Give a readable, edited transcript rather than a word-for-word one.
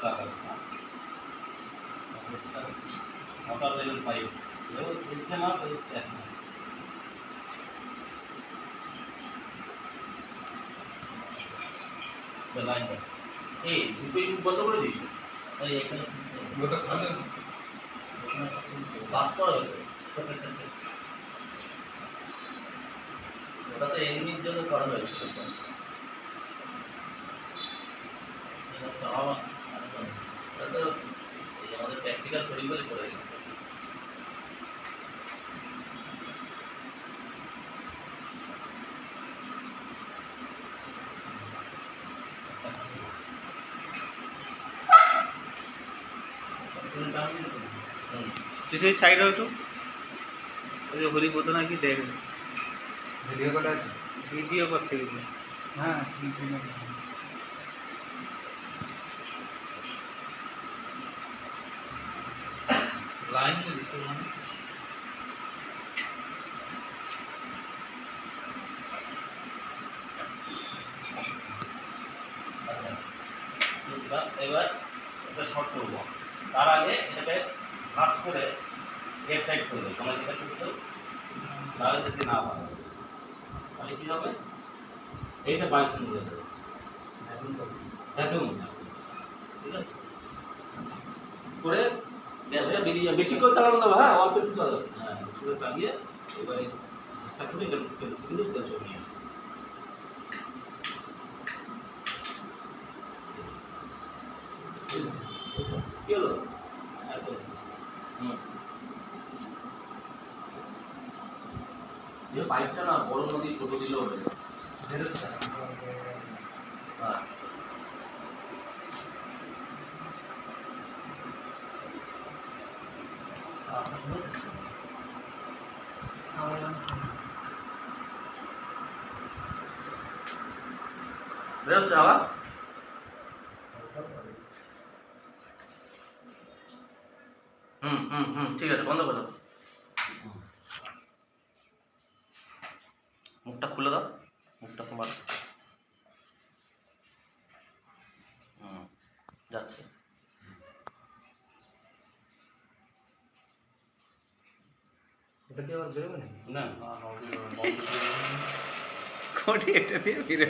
লাগাবো না, motor level 5 level চলছে না তো এখন লাইন এই দুটোই বন্ধ করে দিস। তাই এখানে ওটা খালে বাস করা হয়েছে, ওটা তো এমনির জন্য করা হয়েছে। ওটা তো আমাদের প্র্যাকটিক্যাল পরিবারই করে গেছে। সেই সাইডে একটু ওই যে হরিপদ নাকি দেখবে ভিডিও করা আছে, ভিডিও করতে গেছে। হ্যাঁ ঠিক আছে। লাইন দিতে মানে আচ্ছা, এবার এটা শর্ট করবো। তার আগে এটাকে ভাঁজ করে গেট টাইট করবে। তোমার যেটা করতে তাহলে যদি না ভালো তাহলে কী হবে, এইটা 22 মিনিট হয়ে যাবে। একদম ঠিক আছে করে গ্যাসটা বেরিয়ে যাবে। বেশি করে চালানো যাবে, হ্যাঁ অল্প একটু চালাবে, হ্যাঁ বেশি করে চালিয়ে এবারে চেষ্টা করে কিন্তু তেল চলে নিয়ে আসবে। কি হলো? আচ্ছা আচ্ছা, যে পাইপটা না বড় নদী ছোট দিলেও হবে। হ্যাঁ বেরোচ্ছে আবার। ঠিক আছে, বন্ধ করে দাও, মুখটা খুলে দাও, মুখটা তোমার যাচ্ছে। এটা কি আবার বেরোবে না? না কোটি এটা দিয়ে ফিরে